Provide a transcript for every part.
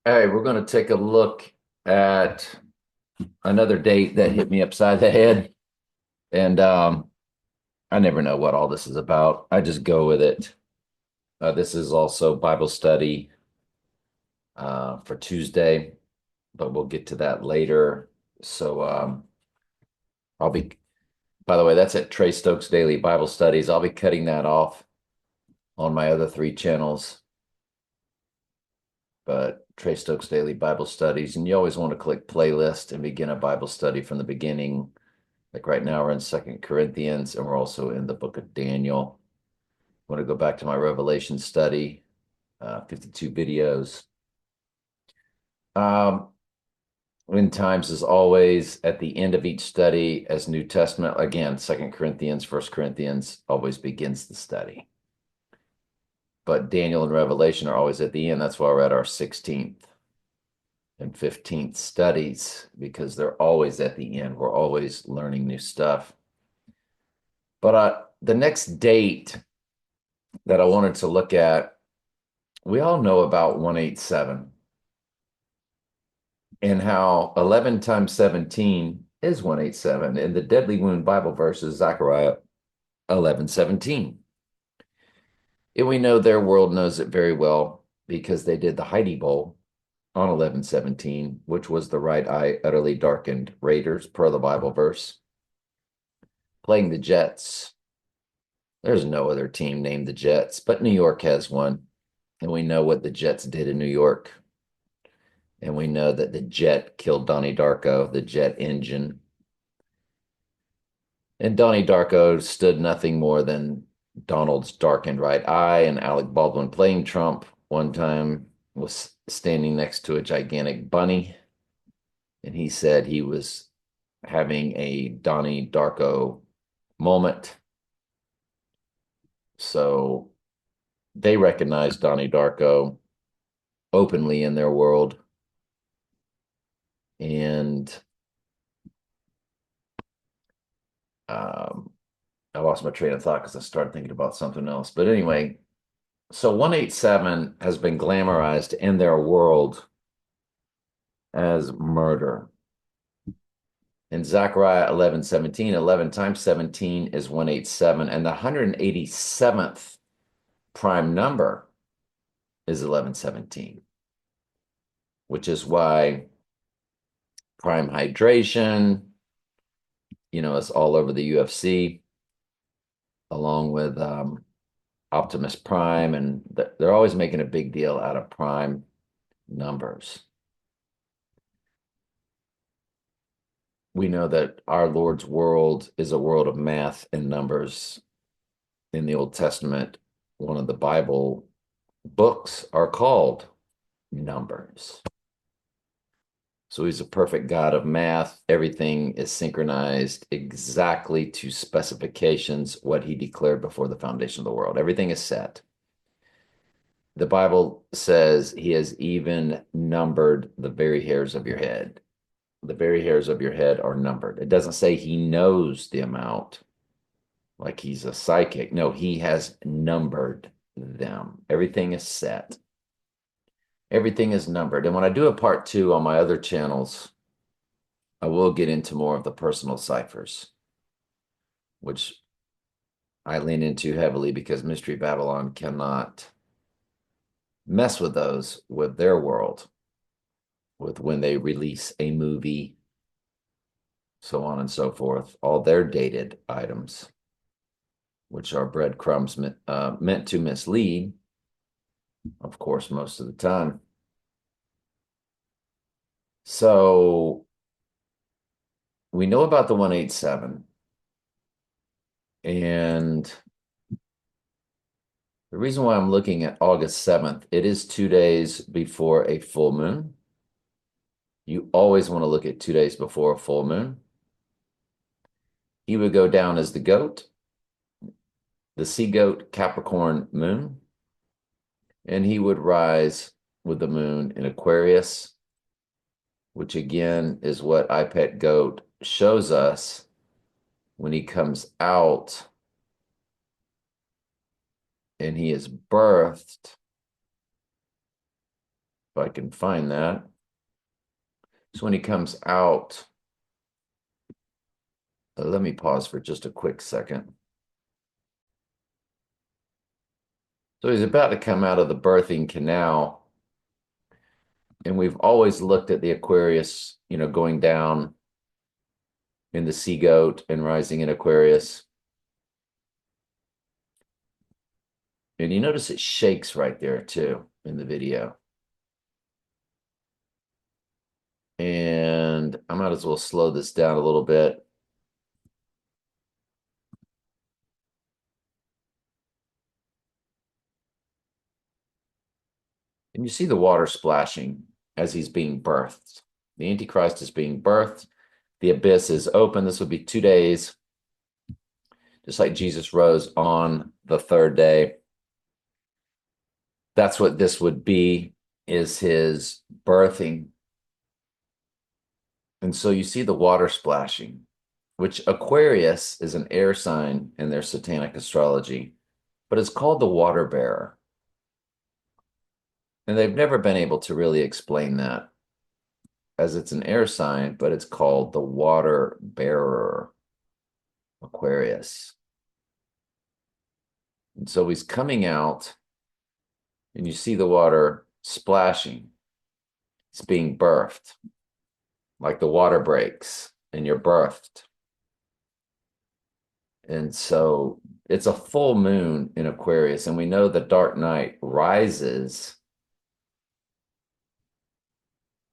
Hey, we're going to take a look at another date that hit me upside the head. And I never know what all this is about. I just go with it. This is also Bible study for Tuesday, but we'll get to that later. So I'll be, by the way, that's at Trey Stokes Daily Bible Studies. I'll be cutting that off on my other three channels, but Trey Stokes Daily Bible Studies. And you always want to click playlist and begin a Bible study from the beginning. Like right now, we're in Second Corinthians, and we're also in the book of Daniel. I want to go back to my Revelation study, 52 videos. Um, End times is always at the end of each study as New Testament. Again, Second Corinthians, First Corinthians always begins the study. But Daniel and Revelation are always at the end. That's why we're at our 16th and 15th studies, because they're always at the end. We're always learning new stuff. But the next date that I wanted to look at, we all know about 187 and how 11 times 17 is 187. And the deadly wound Bible verse is Zechariah 11:17. And we know their world knows it very well because they did the Heidi Bowl on 11:17, which was the right eye utterly darkened Raiders, per the Bible verse, playing the Jets. There's no other team named the Jets, but New York has one. And we know what the Jets did in New York. And we know that the jet killed Donnie Darko, the jet engine. And Donnie Darko stood nothing more than Donald's darkened right eye. And Alec Baldwin, playing Trump, one time was standing next to a gigantic bunny. And he said he was having a Donnie Darko moment. So they recognized Donnie Darko openly in their world. And um, I lost my train of thought because I started thinking about something else. But anyway, so 187 has been glamorized in their world as murder. In Zechariah 11:17, 11 times 17 is 187, and the 187th prime number is 1117, which is why prime hydration, is all over the UFC, along with Optimus Prime, and they're always making a big deal out of prime numbers. We know that our Lord's world is a world of math and numbers. In the Old Testament, one of the Bible books are called Numbers. So he's a perfect God of math. Everything is synchronized exactly to specifications, what he declared before the foundation of the world. Everything is set. The Bible says he has even numbered the very hairs of your head. The very hairs of your head are numbered. It doesn't say he knows the amount like he's a psychic. No, he has numbered them. Everything is set. Everything is numbered. And when I do a part two on my other channels, I will get into more of the personal ciphers, which I lean into heavily because Mystery Babylon cannot mess with those with their world, with when they release a movie, so on and so forth, all their dated items, which are breadcrumbs meant to mislead, of course, most of the time. So we know about the 187. And the reason why I'm looking at August 7th, it is 2 days before a full moon. You always want to look at 2 days before a full moon. He would go down as the goat, the sea goat Capricorn moon, and he would rise with the moon in Aquarius, which again is what iPet Goat shows us when he comes out and he is birthed I can find that. So when he comes out, let me pause for just a quick second. So he's about to come out of the birthing canal. And we've always looked at the Aquarius, going down in the sea goat and rising in Aquarius. And you notice it shakes right there too in the video. And I might as well slow this down a little bit. And you see the water splashing as he's being birthed. The Antichrist is being birthed. The abyss is open. This would be 2 days, just like Jesus rose on the third day. That's what this would be, is his birthing. And so you see the water splashing, which Aquarius is an air sign in their satanic astrology, but it's called the water bearer. And they've never been able to really explain that, as it's an air sign, but it's called the water bearer, Aquarius. And so he's coming out, and you see the water splashing. It's being birthed, like the water breaks and you're birthed. And so it's a full moon in Aquarius, and we know the dark night rises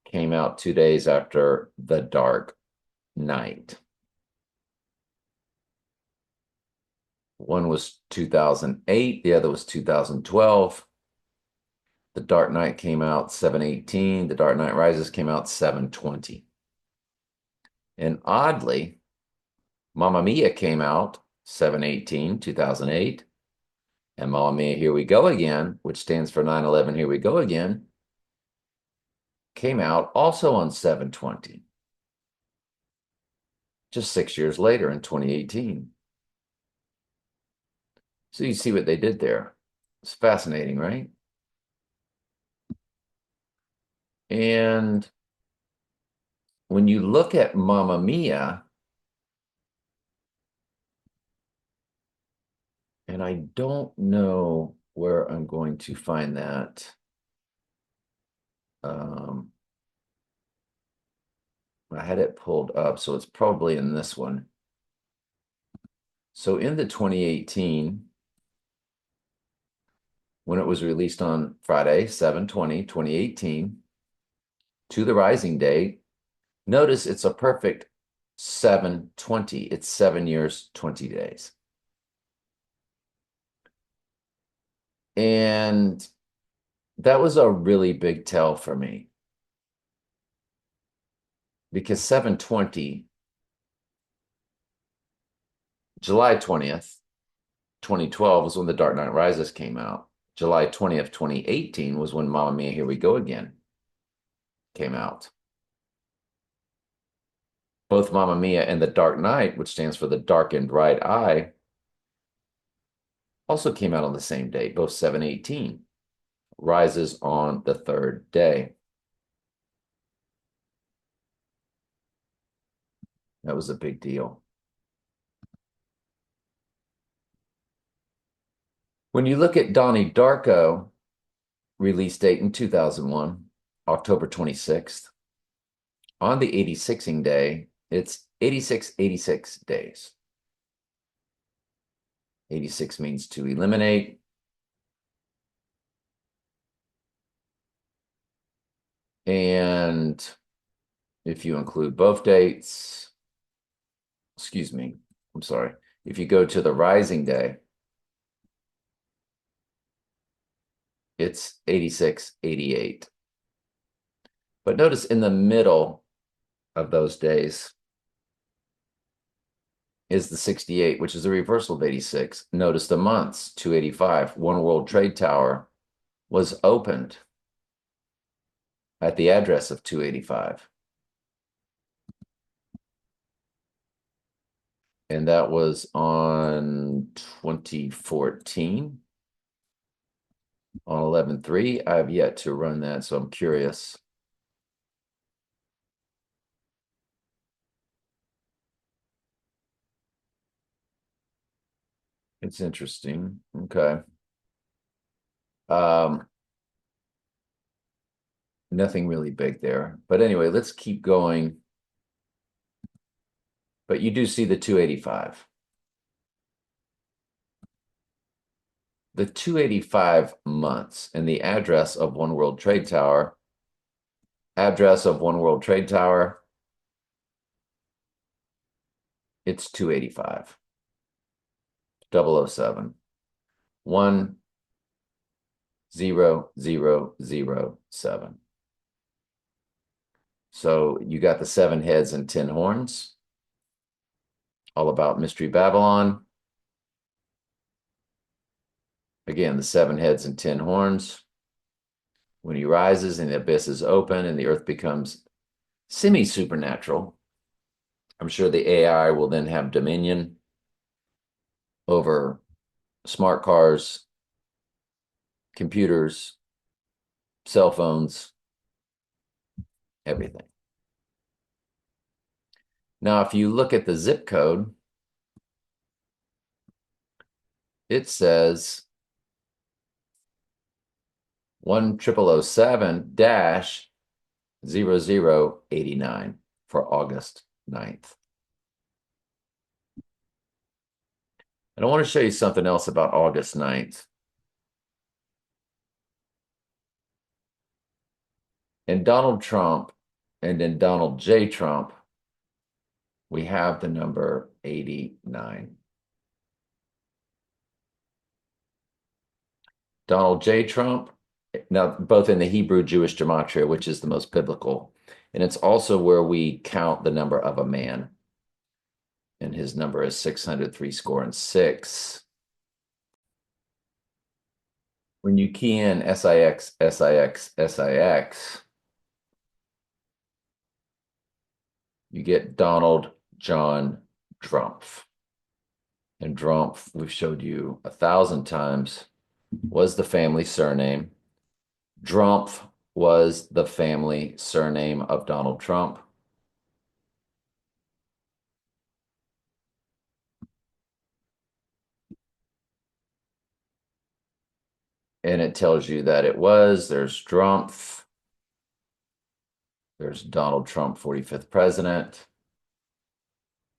came out 2 days after the dark night. One was 2008, the other was 2012. The Dark Knight came out 7/18. The Dark Knight Rises came out 7/20. And oddly, Mamma Mia came out 7/18, 2008. And Mamma Mia, Here We Go Again, which stands for 9/11, Here We Go Again, came out also on 7/20. Just 6 years later in 2018. So you see what they did there. It's fascinating, right? And when you look at Mamma Mia, and I don't know where I'm going to find that. I had it pulled up, so it's probably in this one. So in the 2018, when it was released on Friday, 7/20/2018, to the rising date, notice it's a perfect 7/20. It's 7 years, 20 days. And that was a really big tell for me, because 7/20, July 20th, 2012 was when The Dark Knight Rises came out. July 20th, 2018 was when Mamma Mia, Here We Go Again came out. Both Mamma Mia and The Dark Knight, which stands for the darkened right eye, also came out on the same day, both 7/18. Rises on the third day. That was a big deal. When you look at Donnie Darko, release date in 2001, October 26th, on the 86ing day, it's 86 days. 86 means to eliminate. And if you include both dates, excuse me, I'm sorry. If you go to the rising day, it's 86/88. But notice in the middle of those days is the 68, which is a reversal of 86. Notice the months, 285. One World Trade Tower was opened at the address of 285. And that was on 2014. on 11.3. I've yet to run that, so I'm curious. It's interesting. Okay. Um, nothing really big there. But anyway, let's keep going. But you do see the 285. The 285 months and the address of One World Trade Tower. Address of One World Trade Tower. It's 285. 007. 10007. So you got the 7 heads and 10 horns. All about Mystery Babylon. Again, the 7 heads and 10 horns. When he rises and the abyss is open and the earth becomes semi-supernatural, I'm sure the AI will then have dominion over smart cars, computers, cell phones, everything. Now, if you look at the zip code, it says 10007-0089 for August 9th. And I want to show you something else about August 9th. In Donald Trump and in Donald J. Trump, we have the number 89. Donald J. Trump, now both in the Hebrew Jewish gematria, which is the most biblical, and it's also where we count the number of a man. And his number is 603 score and 6. When you key in SIX, SIX, SIX, you get Donald John Drumpf. And Drumpf, we've showed you 1,000 times, was the family surname. Drumpf was the family surname of Donald Trump. And it tells you that it was. There's Drumpf. There's Donald Trump, 45th president.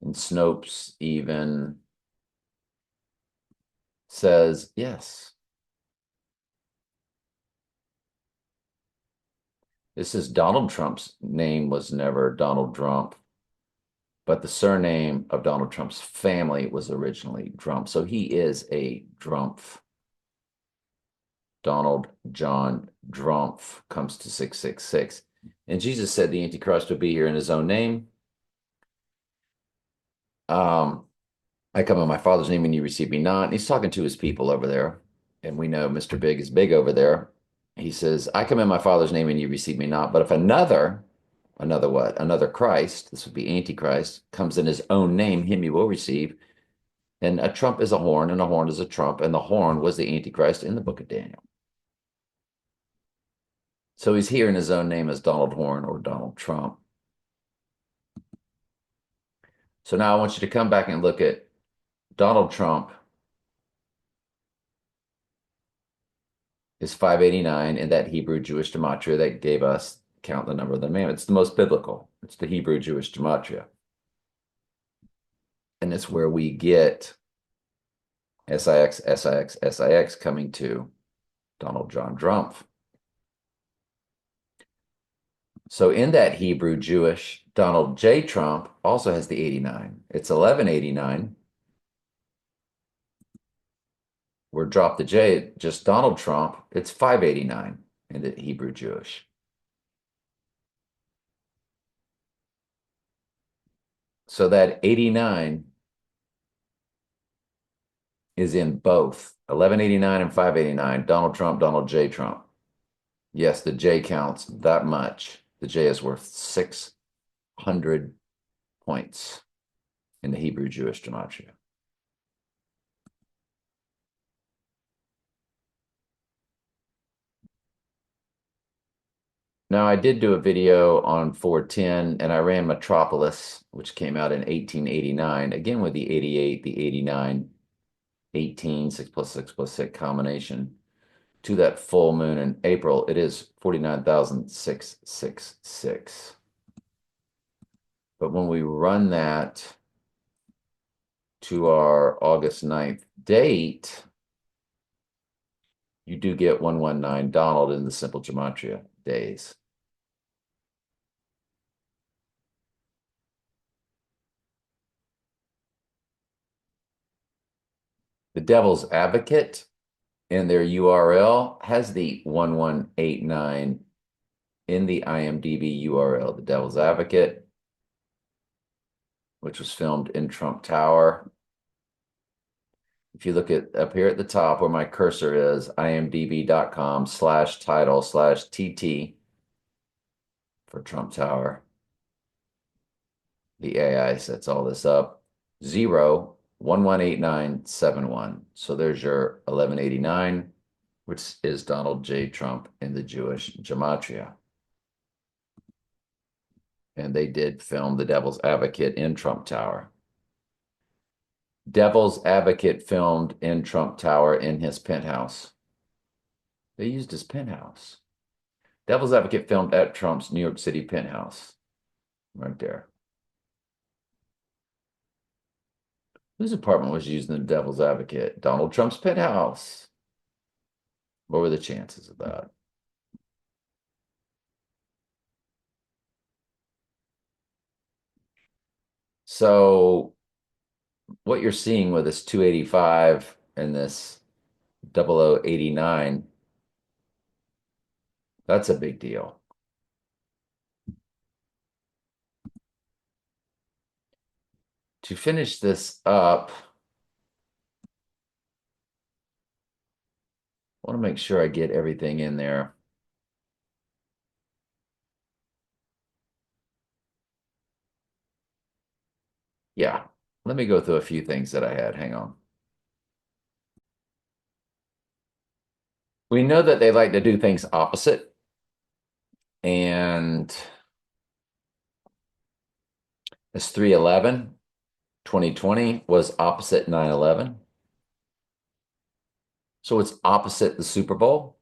And Snopes even says yes. This is Donald Trump's name was never Donald Trump, but the surname of Donald Trump's family was originally Trump. So he is a Drumpf. Donald John Drumpf comes to 666. And Jesus said the Antichrist would be here in his own name. I come in my Father's name and you receive me not. And he's talking to his people over there. And we know Mr. Big is big over there. He says, I come in my Father's name and you receive me not. But if another what? Another Christ, this would be Antichrist, comes in his own name, him you will receive. And a trump is a horn, and a horn is a trump, and the horn was the Antichrist in the book of Daniel. So he's here in his own name as Donald Horn or Donald Trump. So now I want you to come back and look at Donald Trump is 589 in that Hebrew Jewish gematria that gave us count the number of the man. It's the most biblical. It's the Hebrew Jewish gematria. And it's where we get SIX, SIX, SIX coming to Donald John Drumpf. So in that Hebrew Jewish, Donald J. Trump also has the 89. It's 1189. We're drop the J, just Donald Trump. It's 589 in the Hebrew Jewish. So that 89 is in both 1189 and 589. Donald Trump, Donald J. Trump. Yes, the J counts that much. The J is worth 600 points in the Hebrew Jewish gematria. Now, I did do a video on 410 and I ran Metropolis, which came out in 1889, again with the 88, the 89, 18, 6 plus 6 plus 6 combination to that full moon in April. It is 49,666. But when we run that to our August 9th date, you do get 119 Donald in the simple gematria days. The Devil's Advocate in their URL has the 1189 in the IMDb URL. The Devil's Advocate, which was filmed in Trump Tower. If you look at up here at the top where my cursor is, imdb.com/title/TT for Trump Tower. The AI sets all this up. 0118971. So there's your 1189, which is Donald J. Trump in the Jewish gematria. And they did film The Devil's Advocate in Trump Tower. Devil's Advocate filmed in Trump Tower in his penthouse. They used his penthouse. Devil's Advocate filmed at Trump's New York City penthouse. Right there. Whose apartment was used in The Devil's Advocate? Donald Trump's penthouse. What were the chances of that? So what you're seeing with this 285 and this 0089, that's a big deal. To finish this up, I want to make sure I get everything in there. Yeah, let me go through a few things that I had. Hang on. We know that they like to do things opposite. And this 3/11, 2020 was opposite 9/11. So it's opposite the Super Bowl,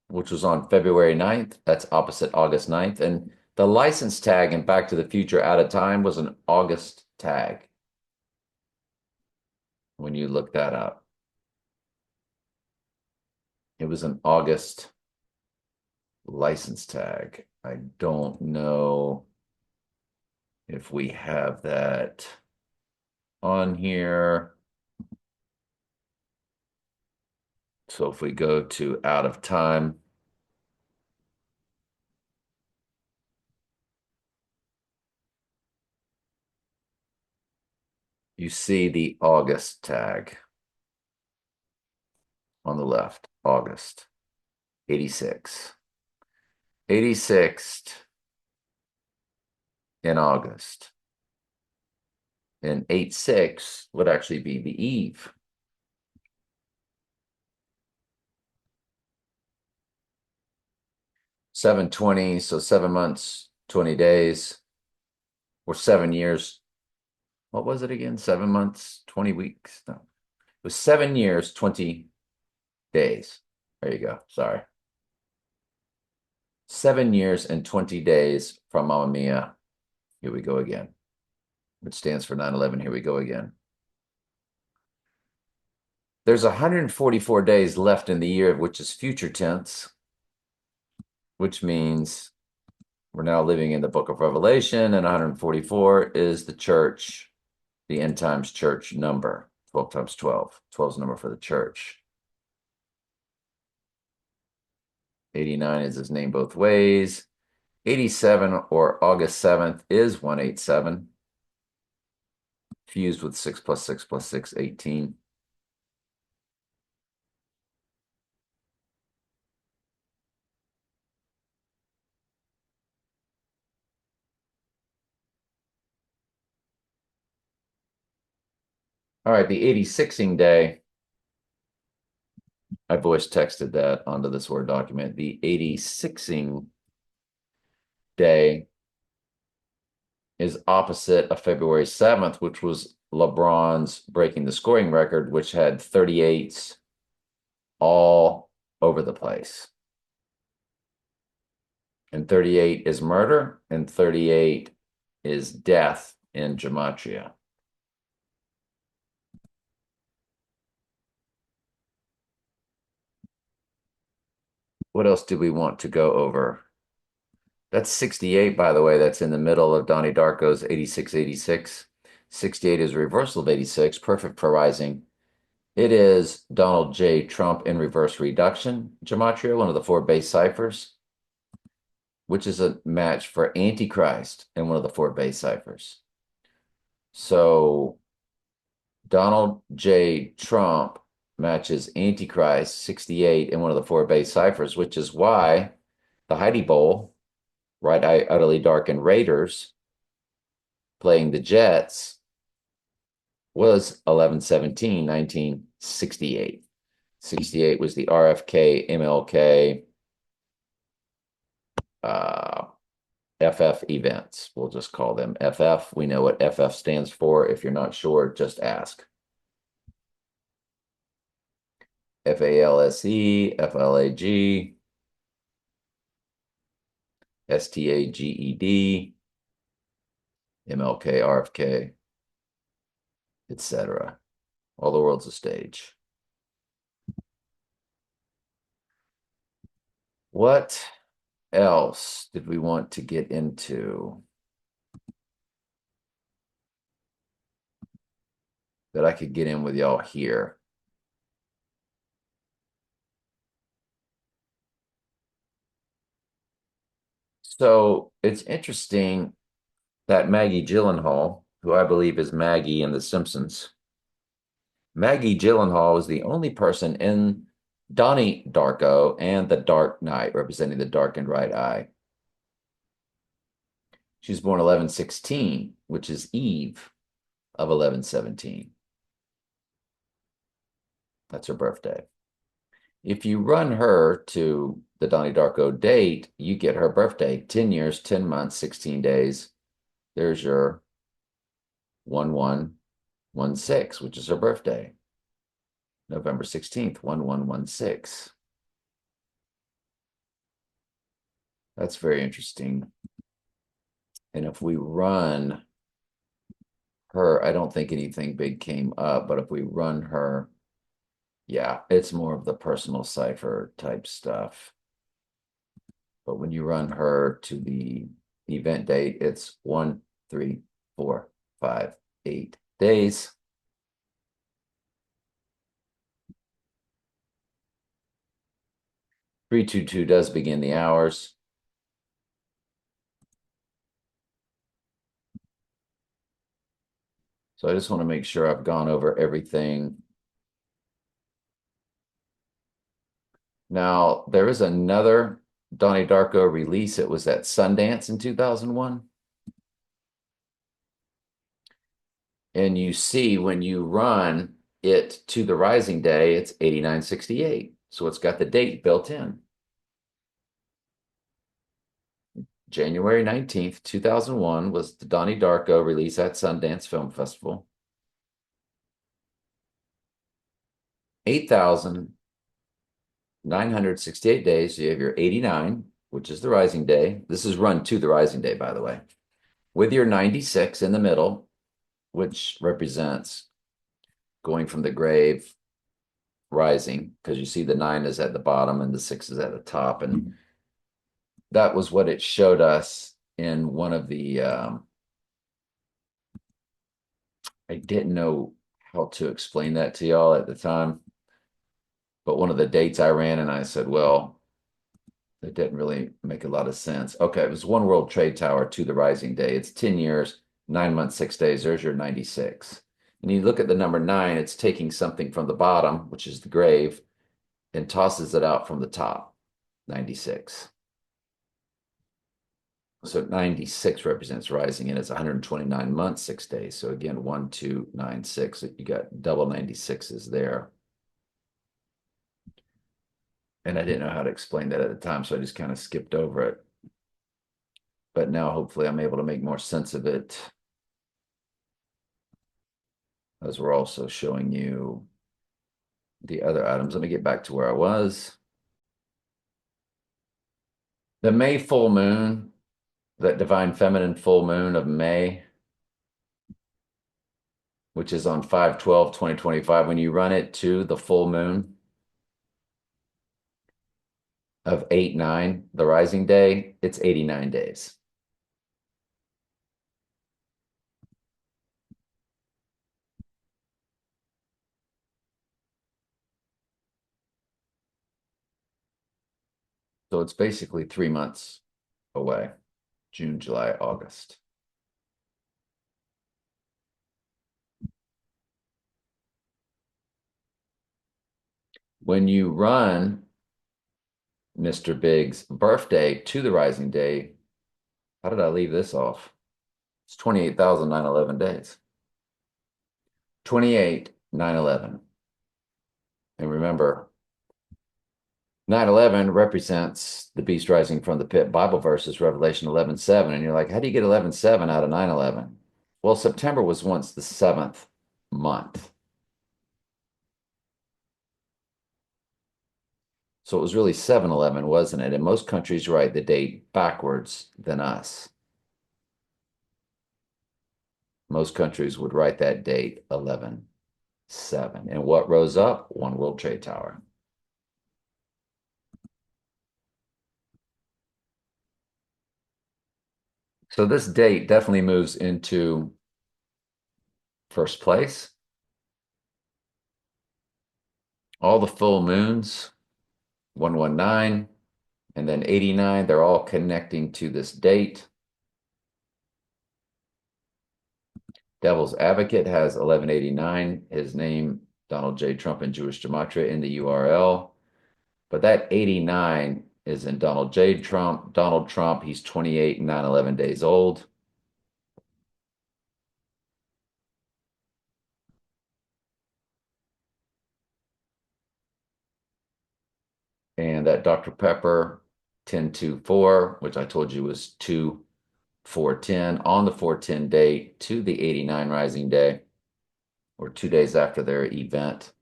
which was on February 9th. That's opposite August 9th. And the license tag in Back to the Future Out of Time was an August tag when you look that up. It was an August license tag. I don't know if we have that on here. So if we go to out of time, you see the August tag on the left, August 86. 86th in August. And 8/6 would actually be the eve. $7.20, so 7 months, 20 days, or 7 years. What was it again? 7 months, 20 weeks? No, it was 7 years, 20 days. There you go. Sorry. 7 years and 20 days from Mamma Mia. Here we go again, which stands for 9/11. Here we go again. There's 144 days left in the year, which is future tense, which means we're now living in the book of Revelation, and 144 is the church, the end times church number, 12 times 12. 12 is the number for the church. 89 is his name both ways. 87 or August 7th is 187. Fused with 6 plus 6 plus 6, 18. All right, the 86ing day. I voice texted that onto this Word document. The 86ing day is opposite of February 7th, which was LeBron's breaking the scoring record, which had 38s all over the place. And 38 is murder, and 38 is death in gematria. What else do we want to go over? That's 68, by the way. That's in the middle of Donnie Darko's 8686. 68 is a reversal of 86, perfect for rising. It is Donald J. Trump in reverse reduction gematria, one of the four base ciphers, which is a match for Antichrist in one of the four base ciphers. So Donald J. Trump matches Antichrist 68 in one of the four base ciphers, which is why the Heidi Bowl, Right Eye Utterly Dark, and Raiders playing the Jets was 11/17, 1968. 68 was the RFK, MLK, FF events. We'll just call them FF. We know what FF stands for. If you're not sure, just ask. FALSE, FLAG, STAGED, MLK, RFK, etc. All the world's a stage. What else did we want to get into that I could get in with y'all here? So it's interesting that Maggie Gyllenhaal, who I believe is Maggie in The Simpsons, Maggie Gyllenhaal is the only person in Donnie Darko and The Dark Knight, representing the darkened right eye. She was born 11/16, which is Eve of 11/17. That's her birthday. If you run her to the Donnie Darko date, you get her birthday, 10 years, 10 months, 16 days. There's your 1116, which is her birthday. November 16th, 1116. That's very interesting. And if we run her, I don't think anything big came up, but if we run her, yeah, it's more of the personal cipher type stuff. But when you run her to the event date, it's 1, 3, 4, 5, 8 days. Three two two does begin the hours. So I just want to make sure I've gone over everything. Now, there is another Donnie Darko release. It was at Sundance in 2001. And you see when you run it to the rising day, it's 8968. So it's got the date built in. January 19th, 2001 was the Donnie Darko release at Sundance Film Festival. 8,968 days. So you have your 89, which is the rising day. This is run to the rising day, by the way, with your 96 in the middle, which represents going from the grave rising, because you see the 9 is at the bottom and the 6 is at the top. And that was what it showed us in one of the, I didn't know how to explain that to y'all at the time, but one of the dates I ran and I said, well, it didn't really make a lot of sense. Okay, it was One World Trade Tower to the rising day. It's 10 years, 9 months, 6 days. There's your 96. And you look at the number 9, it's taking something from the bottom, which is the grave, and tosses it out from the top, 96. So 96 represents rising, and it's 129 months, 6 days. So again, 1, 2, 9, 6. You got double 96s there. And I didn't know how to explain that at the time, so I just kind of skipped over it. but now hopefully I'm able to make more sense of it, as we're also showing you the other items. Let me get back to where I was. The May full moon, that divine feminine full moon of May, which is on 5/12/2025, when you run it to the full moon of 8/9, the rising day, it's 89 days. So it's basically 3 months away, June, July, August. When you run Mr. Big's birthday to the rising day, how did I leave this off? It's 28,911 days. 28,911. And remember, 9/11 represents the beast rising from the pit. Bible verses, Revelation 11:7. And you're like, how do you get 11:7 out of 9/11? Well, September was once the seventh month. So it was really 7/11, wasn't it? And most countries write the date backwards than us. Most countries would write that date 11/7. And what rose up? One World Trade Tower. So this date definitely moves into first place. All the full moons, 119, and then 89, they're all connecting to this date. Devil's Advocate has 1189, his name, Donald J. Trump and Jewish Gematria in the URL. But that 89 is in Donald J. Trump. Donald Trump, he's 28 and 9/11 days old. And that Dr. Pepper 1024, which I told you was 2/4/10, on the 4/10 date to the 89 rising day, or 2 days after their event.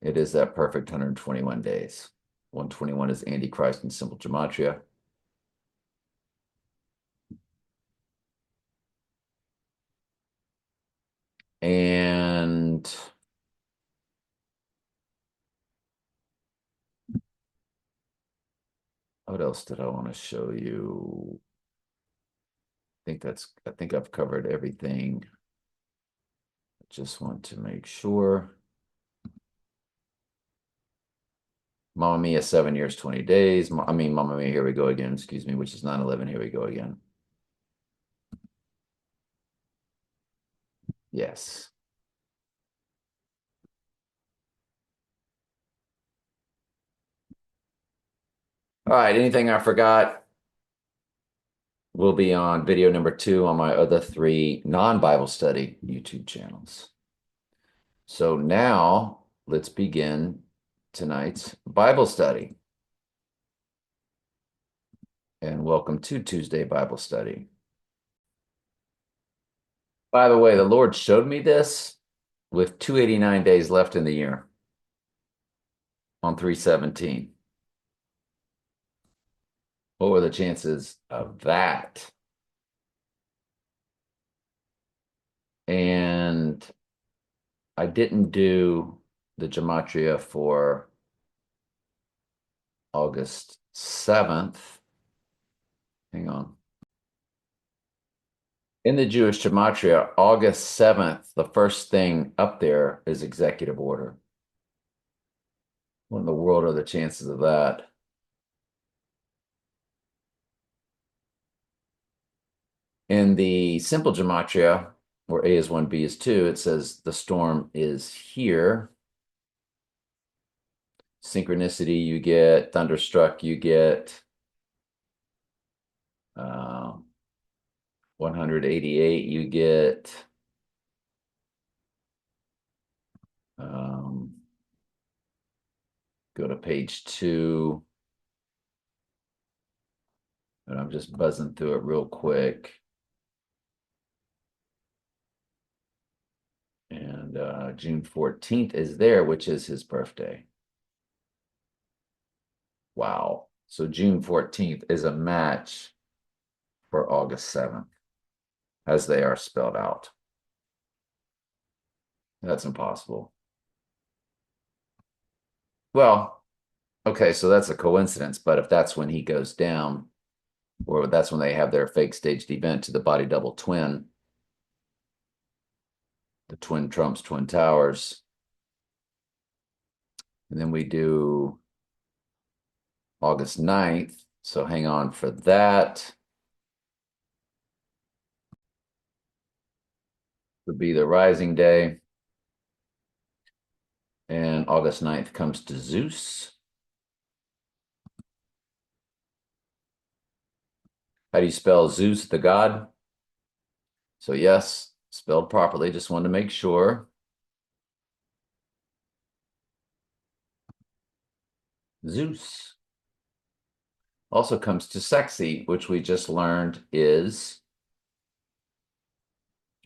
It is that perfect 121 days. 121 is Antichrist in simple gematria. And what else did I want to show you? I think I've covered everything. I just want to make sure. Mamma Mia, 7 years, 20 days. Mamma Mia, here we go again, excuse me, which is 9/11, here we go again. Yes. All right, anything I forgot will be on video number 2 on my other 3 non-Bible study YouTube channels. So now let's begin tonight's Bible study. And welcome to Tuesday Bible study. By the way, the Lord showed me this with 289 days left in the year on 3/17. What were the chances of that? And I didn't do the gematria for August 7th. Hang on. In the Jewish gematria, August 7th, the first thing up there is executive order. What in the world are the chances of that? In the simple gematria, where A is 1, B is 2, it says the storm is here. Synchronicity, you get thunderstruck, you get 188, you get go to page 2. I'm just buzzing through it real quick. And June 14th is there, which is his birthday. Wow. So June 14th is a match for August 7th, as they are spelled out. That's impossible. Well, okay, so that's a coincidence, but if that's when he goes down, or that's when they have their fake staged event to the body double twin, the twin trumps twin towers. And then we do August 9th. So hang on for that. Would be the rising day. And August 9th comes to Zeus. How do you spell Zeus, the god? So yes, spelled properly. Just wanted to make sure. Zeus. Also comes to sexy, which we just learned is,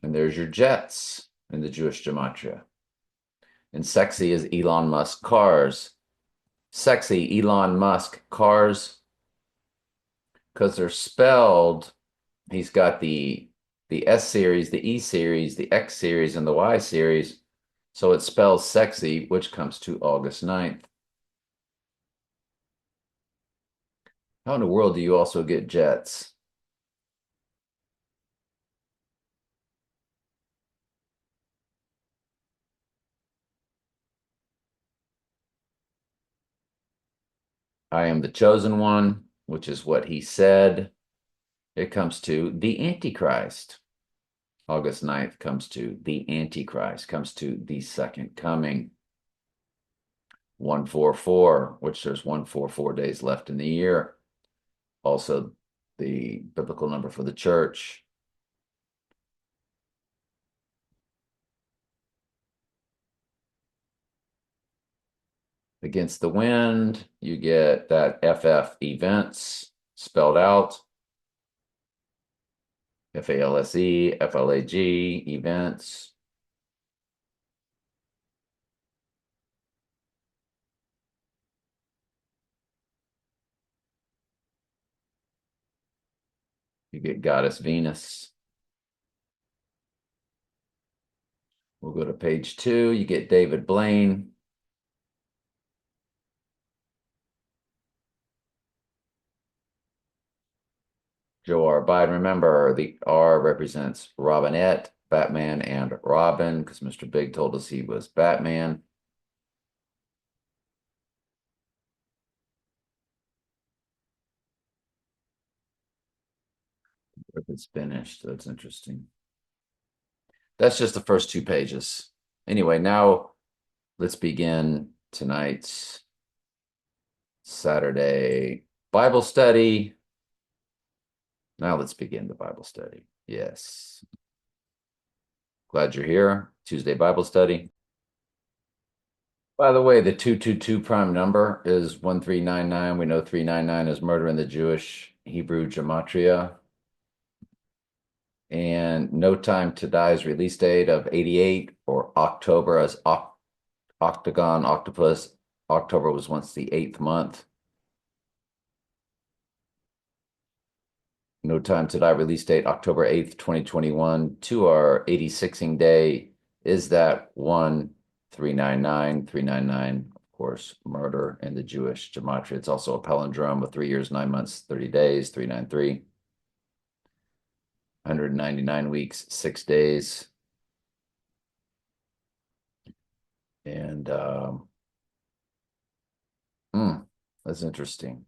and there's your jets in the Jewish gematria. And sexy is Elon Musk cars. Sexy Elon Musk cars, because they're spelled, he's got the S series, the E series, the X series, and the Y series. So it spells sexy, which comes to August 9th. How in the world do you also get jets? I am the chosen one, which is what he said. It comes to the Antichrist. August 9th comes to the Antichrist, comes to the second coming. 144, which there's 144 days left in the year. Also, the biblical number for the church. Against the wind, you get that FF events spelled out. FALSE, FLAG events. You get Goddess Venus. We'll go to page 2. You get David Blaine. Joe R. Biden. Remember, the R represents Robinette, Batman, and Robin, because Mr. Big told us he was Batman. If it's finished, that's interesting. That's just the first 2 pages. Anyway, now let's begin tonight's Saturday Bible study. Now let's begin the Bible study. Yes. Glad you're here. Tuesday Bible study. By the way, the 222 prime number is 1399. We know 399 is murder in the Jewish Hebrew gematria. And No Time to Die's release date of 88, or October as octagon, octopus. October was once the 8th month. No Time to Die release date, October 8th, 2021, to our 86ing day is that 1399, 399, of course, murder in the Jewish gematria. It's also a palindrome of 3 years, 9 months, 30 days, 393. 199 weeks, 6 days. And that's interesting.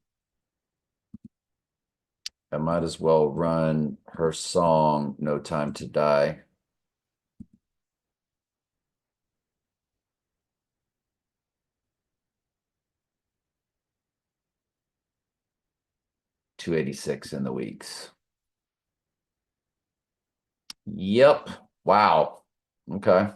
I might as well run her song, No Time to Die. $286 in the weeks. Yep. Wow. Okay.